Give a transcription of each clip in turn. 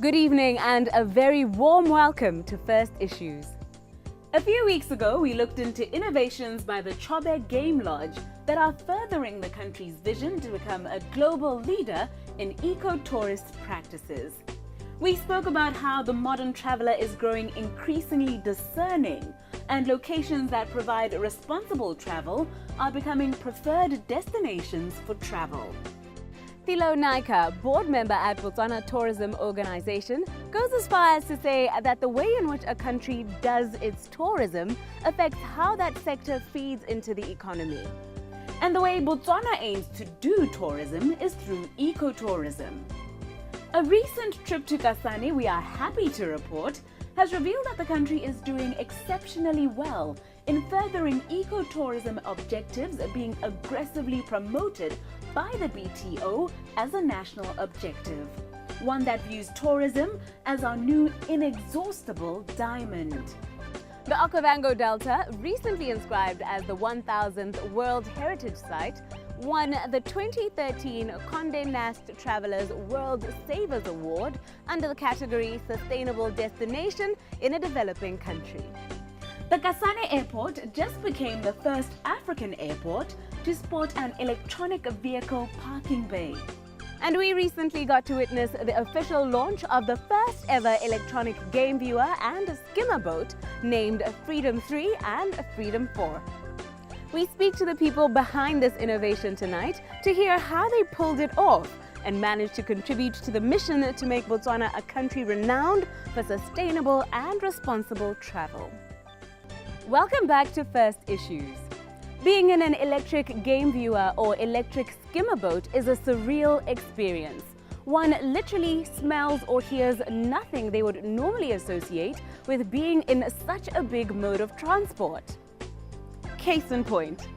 Good evening and a very warm welcome to First Issues. A few weeks ago, we looked into innovations by the Chobe Game Lodge that are furthering the country's vision to become a global leader in eco-tourist practices. We spoke about how the modern traveler is growing increasingly discerning, and locations that provide responsible travel are becoming preferred destinations for travel. Thilo Naika, board member at Botswana Tourism Organization, goes as far as to say that the way in which a country does its tourism affects how that sector feeds into the economy. And the way Botswana aims to do tourism is through ecotourism. A recent trip to Kasane, we are happy to report, has revealed that the country is doing exceptionally well in furthering ecotourism objectives being aggressively promoted by the BTO as a national objective, one that views tourism as our new inexhaustible diamond. The Okavango Delta, recently inscribed as the 1000th World Heritage Site, won the 2013 Condé Nast Travelers World Savers Award under the category Sustainable Destination in a Developing Country. The Kasane Airport just became the first African airport to sport an electronic vehicle parking bay. And we recently got to witness the official launch of the first ever electronic game viewer and skimmer boat named Freedom 3 and Freedom 4. We speak to the people behind this innovation tonight to hear how they pulled it off and managed to contribute to the mission to make Botswana a country renowned for sustainable and responsible travel. Welcome back to First Issues. Being in an electric game viewer or electric skimmer boat is a surreal experience. One literally smells or hears nothing they would normally associate with being in such a big mode of transport. Case in point.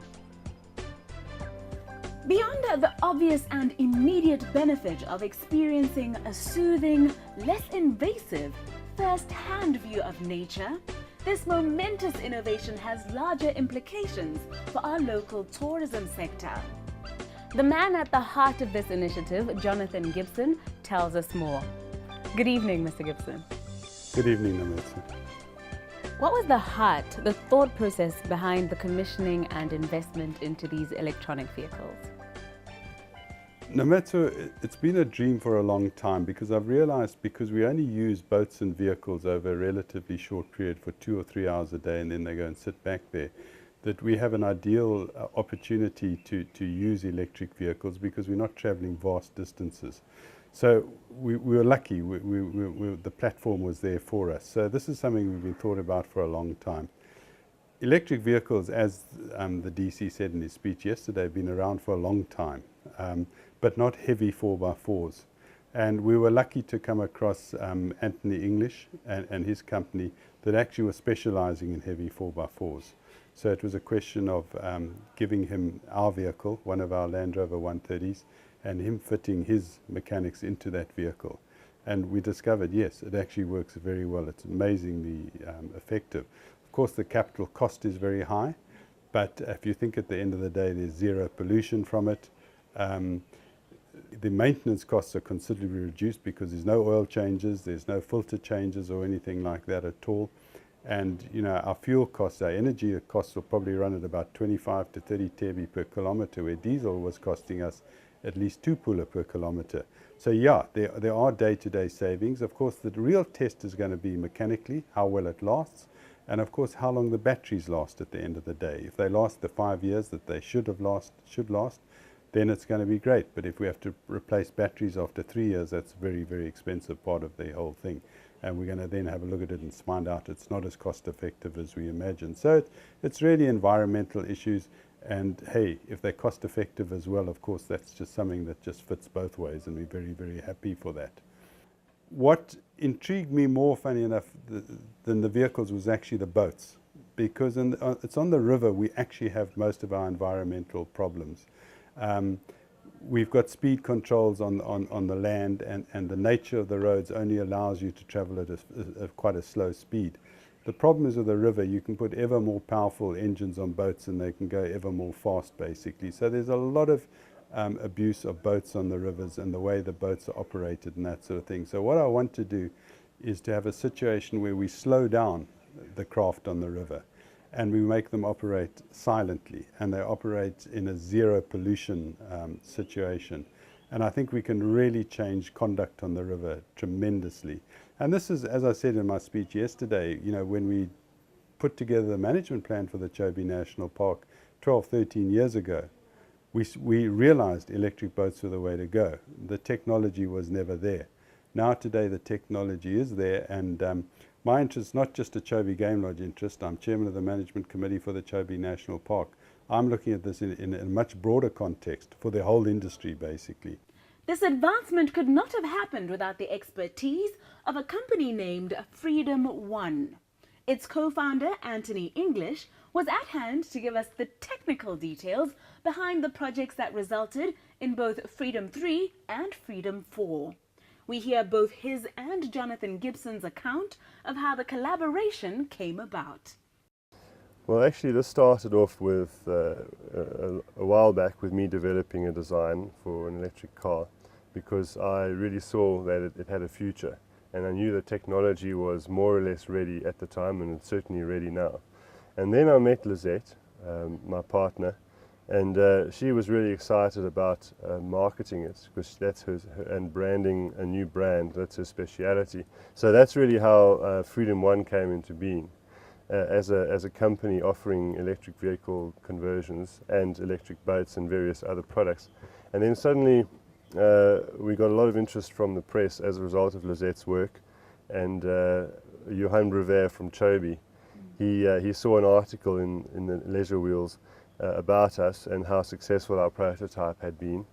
Beyond the obvious and immediate benefit of experiencing a soothing, less invasive, first-hand view of nature, this momentous innovation has larger implications for our local tourism sector. The man at the heart of this initiative, Jonathan Gibson, tells us more. Good evening, Mr. Gibson. Good evening, Nametsu. What was the heart, the thought process behind the commissioning and investment into these electronic vehicles? Nametsu, it's been a dream for a long time because I've realized because we only use boats and vehicles over a relatively short period for 2 or 3 hours a day and then they go and sit back there, that we have an ideal opportunity to use electric vehicles because we're not traveling vast distances. So we were lucky, the platform was there for us. So this is something we've been thought about for a long time. Electric vehicles, as the DC said in his speech yesterday, have been around for a long time, but not heavy 4x4s. And we were lucky to come across Anthony English and his company that actually was specializing in heavy 4x4s. So it was a question of giving him our vehicle, one of our Land Rover 130s, and him fitting his mechanics into that vehicle. And we discovered, yes, it actually works very well. It's amazingly effective. Of course, the capital cost is very high, but if you think at the end of the day, there's zero pollution from it. The maintenance costs are considerably reduced because there's no oil changes, there's no filter changes or anything like that at all. And you know, our fuel costs, our energy costs will probably run at about 25 to 30 tebi per kilometer, where diesel was costing us at least 2 pula per kilometer. So yeah, there are day-to-day savings. Of course, the real test is going to be mechanically, how well it lasts, and of course, how long the batteries last at the end of the day. If they last the 5 years that they should last, then it's going to be great. But if we have to replace batteries after 3 years, that's a very, very expensive part of the whole thing. And we're going to then have a look at it and find out it's not as cost effective as we imagine. So it's really environmental issues. And hey, if they're cost effective as well, of course, that's just something that just fits both ways. And we're very, very happy for that. What intrigued me more, funny enough, than the vehicles was actually the boats. Because it's on the river we actually have most of our environmental problems. We've got speed controls on the land, and the nature of the roads only allows you to travel at quite a slow speed. The problem is with the river, you can put ever more powerful engines on boats and they can go ever more fast, basically. So there's a lot of abuse of boats on the rivers and the way the boats are operated and that sort of thing. So what I want to do is to have a situation where we slow down the craft on the river and we make them operate silently, and they operate in a zero pollution situation. And I think we can really change conduct on the river tremendously. And this is, as I said in my speech yesterday, you know, when we put together the management plan for the Chobe National Park 12, 13 years ago, we realized electric boats were the way to go. The technology was never there. Now today the technology is there, and my interest is not just a Chobe Game Lodge interest. I'm chairman of the management committee for the Chobe National Park. I'm looking at this in a much broader context for the whole industry, basically. This advancement could not have happened without the expertise of a company named Freedom One. Its co-founder, Anthony English, was at hand to give us the technical details behind the projects that resulted in both Freedom 3 and Freedom 4. We hear both his and Jonathan Gibson's account of how the collaboration came about. Well, actually this started off with a while back with me developing a design for an electric car, because I really saw that it had a future, and I knew the technology was more or less ready at the time, and it's certainly ready now. And then I met Lizette, my partner, and she was really excited about marketing it, because that's and branding a new brand, that's her speciality. So that's really how Freedom One came into being. As a company offering electric vehicle conversions and electric boats and various other products. And then suddenly we got a lot of interest from the press as a result of Lizette's work, and Johan Brever from Chobe, he saw an article in the Leisure Wheels about us and how successful our prototype had been,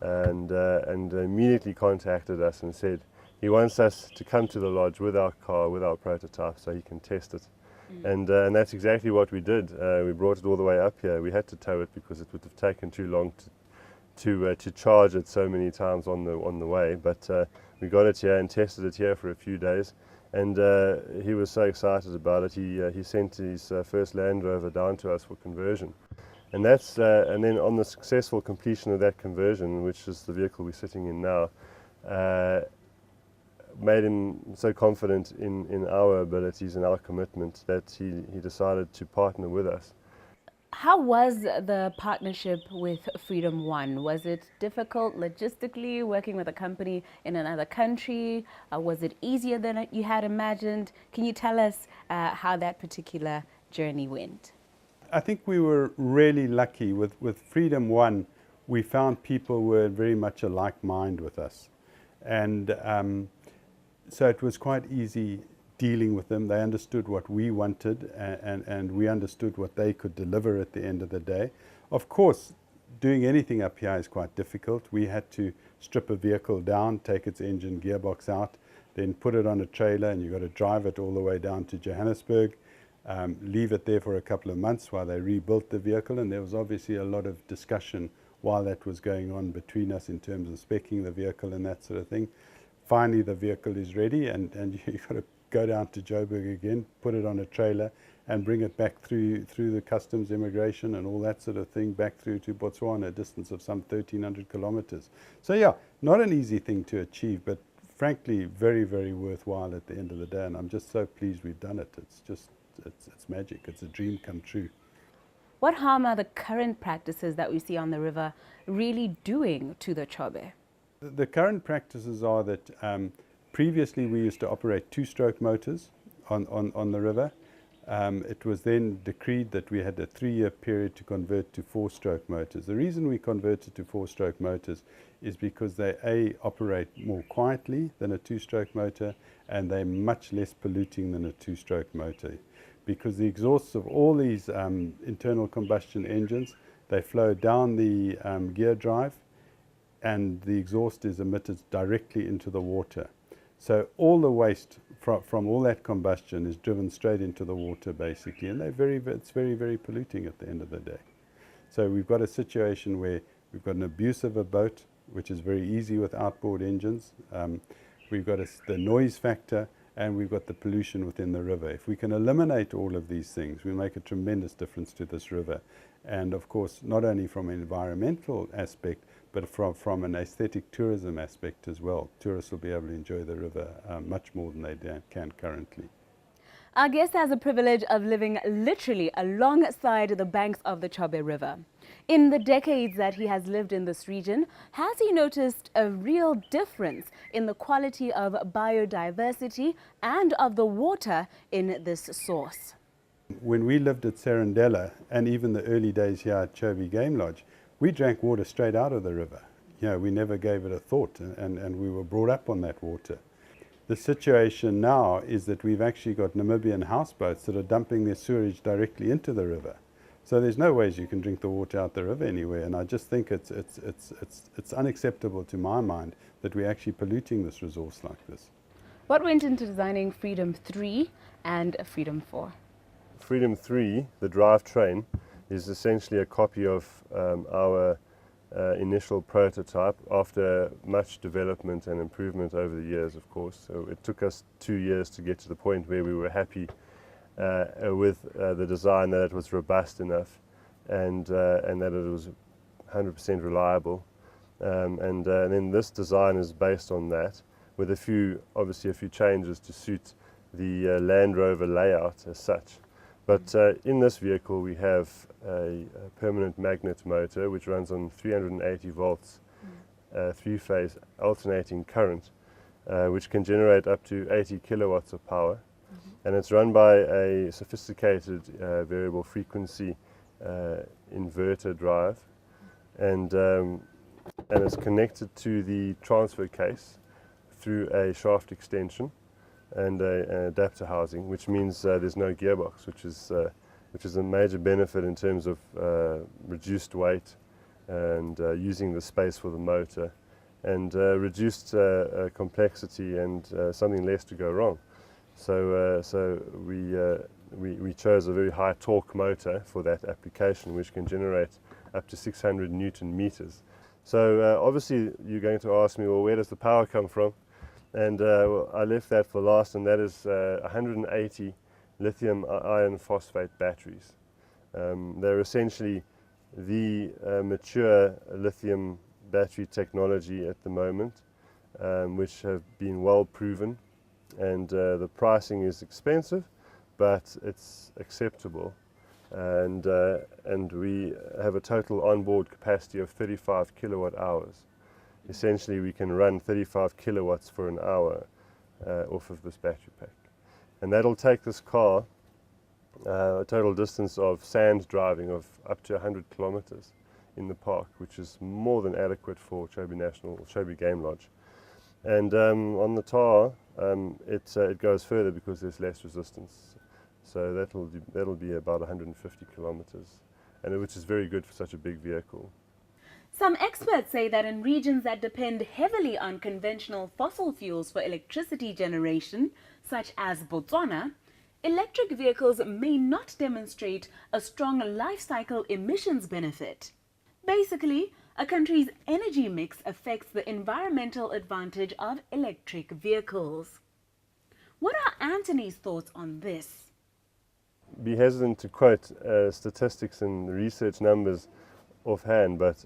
and immediately contacted us and said he wants us to come to the lodge with our car, with our prototype, so he can test it. And that's exactly what we did. We brought it all the way up here. We had to tow it because it would have taken too long to charge it so many times on the way. But we got it here and tested it here for a few days, and he was so excited about it. He sent his first Land Rover down to us for conversion, and that's and then on the successful completion of that conversion, which is the vehicle we're sitting in now, made him so confident in our abilities and our commitment that he decided to partner with us. How was the partnership with Freedom One? Was it difficult logistically, working with a company in another country? Was it easier than you had imagined? Can you tell us how that particular journey went? I think we were really lucky with Freedom One. We found people were very much a like mind with us, and so it was quite easy dealing with them. They understood what we wanted, and we understood what they could deliver at the end of the day. Of course, doing anything up here is quite difficult. We had to strip a vehicle down, take its engine gearbox out, then put it on a trailer, and you've got to drive it all the way down to Johannesburg, leave it there for a couple of months while they rebuilt the vehicle. And there was obviously a lot of discussion while that was going on between us in terms of speccing the vehicle and that sort of thing. Finally, the vehicle is ready, and you've got to go down to Joburg again, put it on a trailer, and bring it back through the customs, immigration, and all that sort of thing, back through to Botswana, a distance of some 1,300 kilometers. So yeah, not an easy thing to achieve, but frankly, very, very worthwhile at the end of the day. And I'm just so pleased we've done it. It's magic. It's a dream come true. What harm are the current practices that we see on the river really doing to the Chobe? The current practices are that previously we used to operate two-stroke motors on the river. It was then decreed that we had a 3-year period to convert to 4-stroke motors. The reason we converted to 4-stroke motors is because they operate more quietly than a 2-stroke motor, and they're much less polluting than a 2-stroke motor. Because the exhausts of all these internal combustion engines, they flow down the gear drive, and the exhaust is emitted directly into the water. So all the waste from all that combustion is driven straight into the water, basically, and it's very, very polluting at the end of the day. So we've got a situation where we've got an abuse of a boat, which is very easy with outboard engines. We've got the noise factor, and we've got the pollution within the river. If we can eliminate all of these things, we make a tremendous difference to this river. And of course, not only from an environmental aspect, but from an aesthetic tourism aspect as well. Tourists will be able to enjoy the river much more than they can currently. Our guest has the privilege of living literally alongside the banks of the Chobe River. In the decades that he has lived in this region, has he noticed a real difference in the quality of biodiversity and of the water in this source? When we lived at Serendella, and even the early days here at Chobe Game Lodge, we drank water straight out of the river. We never gave it a thought, and we were brought up on that water. The situation now is that we've actually got Namibian houseboats that are dumping their sewage directly into the river. So there's no ways you can drink the water out the river anywhere, and I just think it's unacceptable to my mind that we're actually polluting this resource like this. What went into designing Freedom 3 and Freedom 4? Freedom 3, the drivetrain, is essentially a copy of our initial prototype after much development and improvement over the years, of course. So it took us 2 years to get to the point where we were happy with the design, that it was robust enough and that it was 100% reliable. And then this design is based on that, with obviously a few changes to suit the Land Rover layout as such. But in this vehicle we have a permanent magnet motor which runs on 380 volts, three-phase alternating current, which can generate up to 80 kilowatts of power. And it's run by a sophisticated variable frequency inverter drive, and it's connected to the transfer case through a shaft extension and an adapter housing, which means there's no gearbox, which is a major benefit in terms of reduced weight and using the space for the motor, and reduced complexity and something less to go wrong. So we chose a very high torque motor for that application, which can generate up to 600 Newton meters. So obviously you're going to ask me, well, where does the power come from? And I left that for last, and that is 180 lithium iron phosphate batteries. They're essentially the mature lithium battery technology at the moment, which have been well proven, and the pricing is expensive, but it's acceptable. And we have a total onboard capacity of 35 kilowatt hours. Essentially we can run 35 kilowatts for an hour off of this battery pack. And that'll take this car a total distance of sand driving of up to 100 kilometers in the park, which is more than adequate for Chobe Game Lodge. And on the tar, it goes further because there's less resistance. So that'll be about 150 kilometers, and which is very good for such a big vehicle. Some experts say that in regions that depend heavily on conventional fossil fuels for electricity generation, such as Botswana, electric vehicles may not demonstrate a strong life cycle emissions benefit. Basically, a country's energy mix affects the environmental advantage of electric vehicles. What are Anthony's thoughts on this? Be hesitant to quote statistics and research numbers offhand, but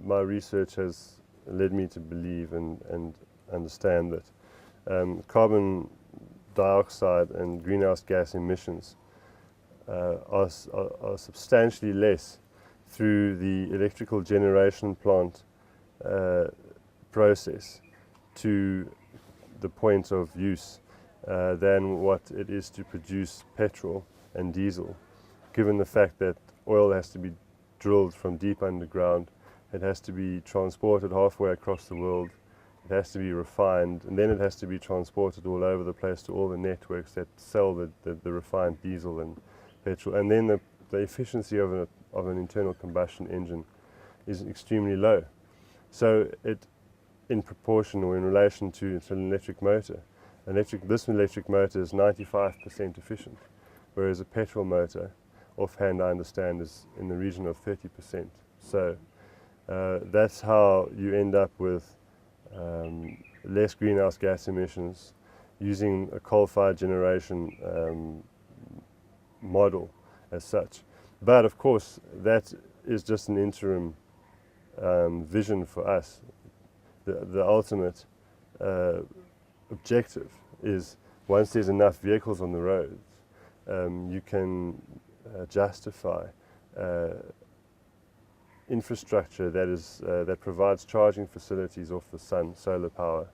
my research has led me to believe and understand that carbon dioxide and greenhouse gas emissions are substantially less through the electrical generation plant process to the point of use than what it is to produce petrol and diesel, given the fact that oil has to be drilled from deep underground, it has to be transported halfway across the world, it has to be refined, and then it has to be transported all over the place to all the networks that sell the refined diesel and petrol. And then the efficiency of an internal combustion engine is extremely low. So in proportion or in relation to an electric motor, this electric motor is 95% efficient, whereas a petrol motor, offhand I understand, is in the region of 30%. So that's how you end up with less greenhouse gas emissions using a coal-fired generation model as such. But of course that is just an interim vision for us, the ultimate objective is once there's enough vehicles on the roads, you can justify infrastructure that provides charging facilities off the sun, solar power,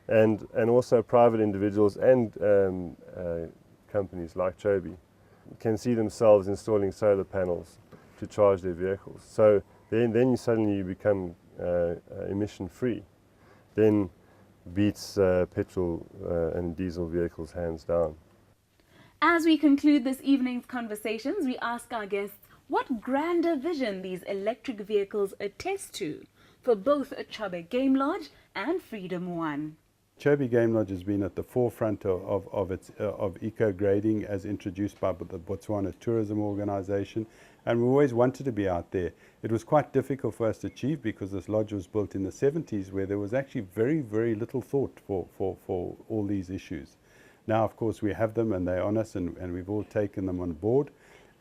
and also private individuals and companies like Chobe can see themselves installing solar panels to charge their vehicles. So then you suddenly become emission free. Then beats petrol and diesel vehicles hands down. As we conclude this evening's conversations, we ask our guests what grander vision these electric vehicles attest to for both Chobe Game Lodge and Freedom One. Chobe Game Lodge has been at the forefront of eco-grading as introduced by the Botswana Tourism Organization, and we always wanted to be out there. It was quite difficult for us to achieve because this lodge was built in the 70s where there was actually very, very little thought for all these issues. Now, of course, we have them and they're on us, and we've all taken them on board.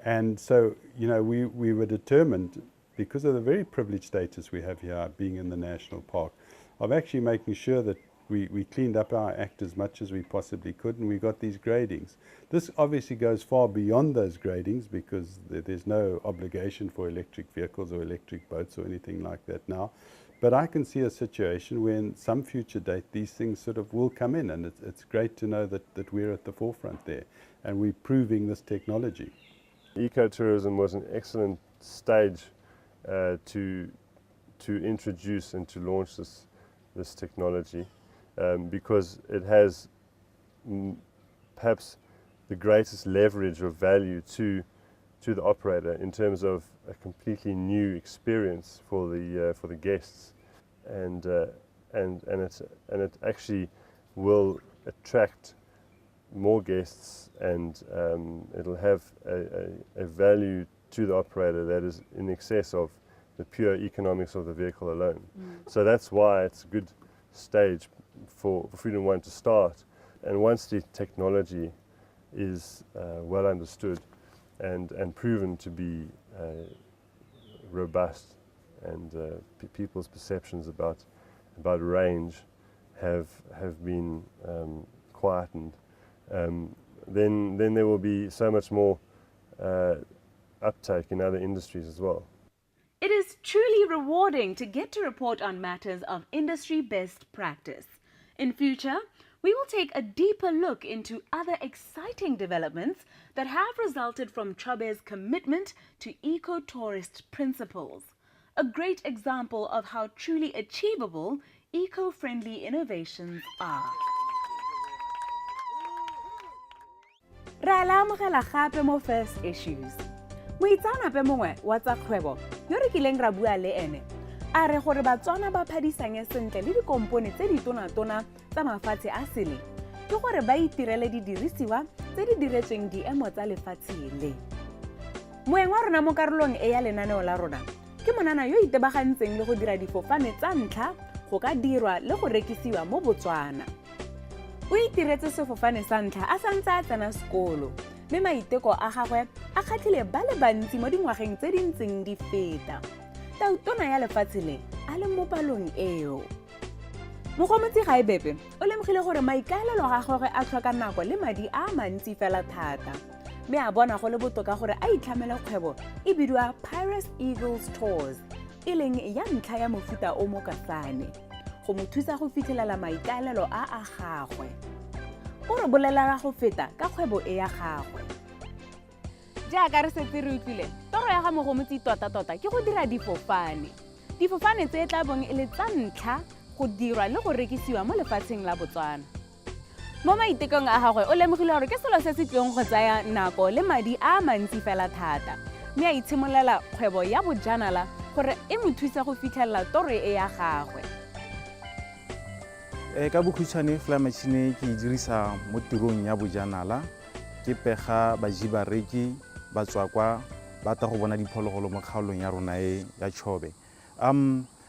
And so, you know, we were determined, because of the very privileged status we have here, being in the national park, of actually making sure that we cleaned up our act as much as we possibly could, and we got these gradings. This obviously goes far beyond those gradings because there's no obligation for electric vehicles or electric boats or anything like that now. But I can see a situation where in some future date these things sort of will come in, and it's great to know that we're at the forefront there and we're proving this technology. Ecotourism was an excellent stage to introduce and to launch this technology. Because it has perhaps the greatest leverage of value to the operator in terms of a completely new experience for the guests, and it actually will attract more guests, and it'll have a value to the operator that is in excess of the pure economics of the vehicle alone. So that's why it's a good stage for Freedom One to start. And once the technology is well understood and proven to be robust, and people's perceptions about range have been quietened, then there will be so much more uptake in other industries as well. It is truly rewarding to get to report on matters of industry best practice. In future, we will take a deeper look into other exciting developments that have resulted from Chobe's commitment to eco-tourist principles. A great example of how truly achievable eco-friendly innovations are. Ra la amogela gape mo First Issues. Moitseanape mongwe wa tsa kgwebo yo re kileng ra bua le ene a re gore Batswana ba phadisanye sentle le dikompone tse di tona-tona tsa mafatshe a sele ke gore ba itirele didirisiwa tse di diretsweng diemo tsa lefatshe le. Moeng wa rona mo karolong e ya lenaneo la rona ke monana yo itebagantseng le go dira difofane tsa ntlha go ka dirwa le go rekisiwa mo Botswana. O itiretse sefofane sa ntlha a santse a tsena sekolo, mme maiteko a gagwe a kgatlhile ba le bantsi mo dingwageng tse di ntseng di feta. Tautona ya lefatshe le a le mo palong eo. Mogomotsi Gaebepe o lemogile gore maikaelelo a gagwe a tlhoka nako le madi a mantsi fela thata, mme a bona go le botoka gore a itlhamele kgwebo e bidiwa Pirates Eagles Tours, e leng ya ntlha ya mofuta o mo Kasane, go mo thusa go fitlhelela maikaelelo a gagwe. O re bolelela go feta ka kgwebo e ya gagwe. Jaaka re setse re utlwile, toro ya ga Mogomotsi tota-tota ke go dira difofane. Difofane tse tla bong e le tsa ntlha go dirwa le go rekisiwa mo lefatsheng la Botswana. Mo maitekong a gagwe o lemogile gore ke selo se se tlileng go tsaya nako le madi a mantsi fela thata, mme a itshimololela kgwebo ya bojanala gore e mo thusa go fitlhelela toro e ya gagwe. Ka bokhutshwane fly machine ke e dirisa mo tirong ya bojanala, ke pega bajibareki ba tswa kwa ba tla go bona diphologolo mo kgaolong ya rona e ya Chobe.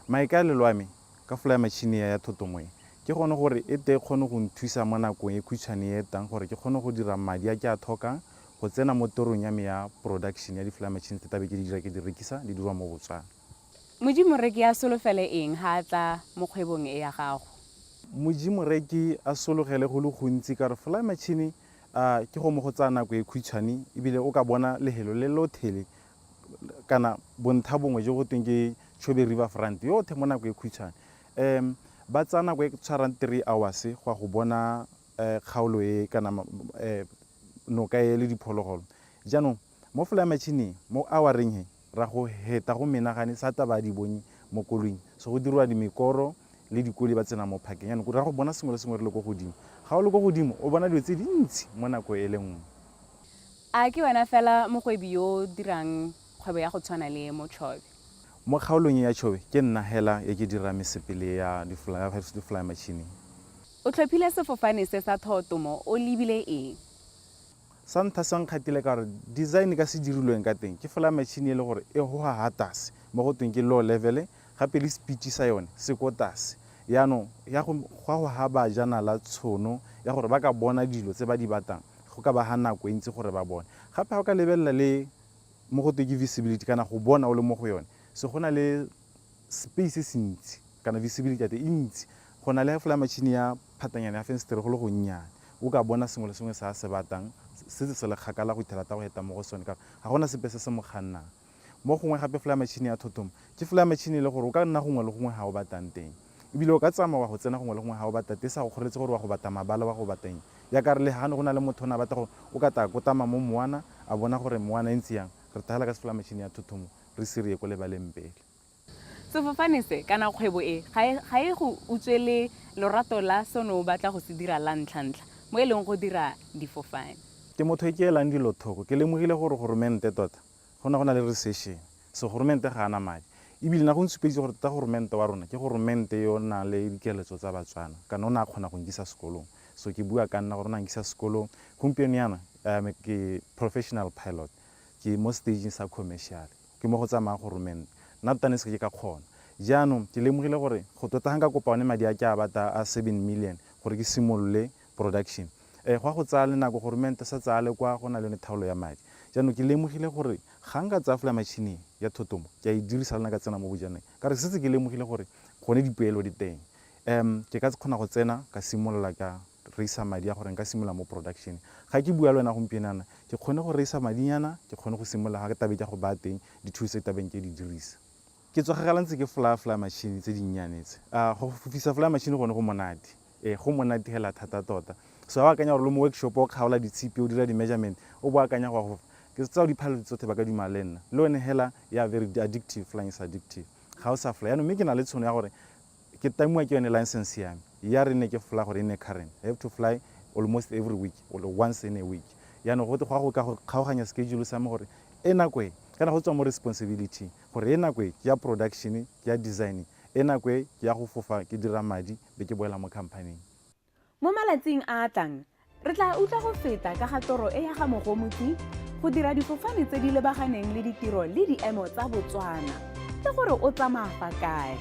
Maikaelelo a me ka fly machine ya thotomoe ke gone gore e te kgone go nthusa mo nakong e khutshwane e tang gore ke kgone go dira madi a ke a tlhokang go tsena mo torong ya me ya production ya di-fly machines tse tabe ke di dira ke di rekisa di dirwa mo Botswana. Modimo Moreki a solofele eng ha a tla mo kgwebong e ya gago? Modimo Moreki a sologele go le gontsi ka re fly machine ke go mo go tsaya nako e khutshwane ebile o ka bona lehelo le lothele kana bontsha bongwe jo go tweng ke Chobe Riverfront yotlhe mo nako e khutshwane. Ba tsaya nako e tshwarang 3 hours go bona kgaolo e kana noka e le diphologolo. Jaanong mo fly machine mo houreng he ra go heta go menagane sa taba di bone mo koloing so go dirwa dimekoro le dikoli ba tsena mo phakeng yana go ra go bona sengwe le sengwe re le go godimo ga o le go godimo o bona dilo tse dintsi mo nako e le nngwe. A ke wena fela mogwebi yo dirang kgwebo ya go tshwana le mo Chobe? Mo kgaolong ya Chobe ke nna hela e ke dira mesepele ya di-fly machine. O tlhophile sefofane se sa thoto mo o lebile eng? Sa ntlha sa nkgatile ka gore design ka se dirilweng ka teng ke fly machine e le gore e goga hatase mo go tweng ke low level gape le speed sa yone se ko tase yaanong ya go ha bajanala tshono ya gore ba ka bona dilo tse ba di batang go ka ba ha nako e ntse gore ba bone gape ga o ka lebelela le mo go tweng ke visibility kana go bona o le mo go yone se go na le space se ntsi kana visibility ya te e ntsi go na le fly machine ya phatanyana ya fensetere go le go nnyane o ka bona sengwe le sengwe se a se batang se se le kgakala go ithelata go eta mo go sone ka ga gona sepe se se mo kgannang. Mo gongwe gape fly machine ya thotomo ke fly machine le gore o ka nna gongwe le gongwe ga o batang teng ebile o ka tsamaya wa go tsena gongwe le gongwe ga o bata te sa go kgoretse gore wa go bata mabala wa go batang ya ka re le gane go na le motho o na batla gore o ka tla kotama mo moana a bona gore moana e ntse yang re tagala ka fly machine ya thotomo re siriye ko lebaleng pele. Sefofane se kana kgwebo e ga e go utswele lorato la sono o batla go se dira la ntlha mo e leng go dira difofane? Ke motho e ke elang dilo thoko ke lemogile gore goromente tota go na le recession so goromente ga ana madi ebile na go ntshupeditse gore tota goromente wa rona ke goromente yo na le dikeletso tsa Batswana kana o na kgona go nkisa sekolong so ke bua ka nna gore na nkisa sekolong gompieno yana ke professional pilot ke mo stage sa commercial ke mo go tsamaya goromente nna tota ne se ke ka kgona jaanong ke lemogile gore go tota ga nka kopa one madi a ke a bata a 7 million gore ke simolole production go tsaya le nako goromente sa tsaya le kwa go na le yone thaolo ya madi jaanong ke lemogile gore ga nka tsaya fly machine ya thotomo ke a e dirisa le nna ka tsena mo bojaneng ka re setse ke lemogile gore gone dipoelo di teng ke ka kgona go tsena ka simolola ka reisa madi a gore nka simolola mo production ga ke bua le wena gompienana ke kgone go reisa madinyana ke kgone go simolola ga tabe ke go ba teng dithuso tabeng ke di dirisa ke tsogagala ntse ke fly machine tse dinnyanetse go fofisa fly machine gone go monate go monate hela thata tota so a akanya gore le mo workshop o kgaola ditshipi o dira di-measurement o bo akanya go ke tsao dipilot tsotlhe ba ka dima le nna le one hela ya very addictive flying is addictive ga o sa fly yaanong mme ke na le tshono ya gore ke tamiwa ke yone license yame ya re ne ke fly gore e ne current I have to fly almost every week or once in a week yaanong go go ka go kgaoganya schedule sa me gore e nako e kana go tswa mo responsibility gore e nako e ke ya production ke ya design e nako e ke ya go fofa ke dira madi be ke boela mo company. Mo malatsing a tlang re tla utla go feta ka ga toro e ya ga Mogomotsi go dira difofane tse di lebaganeng le ditiro le diemo tsa Botswana le gore o tsamaya fa kae.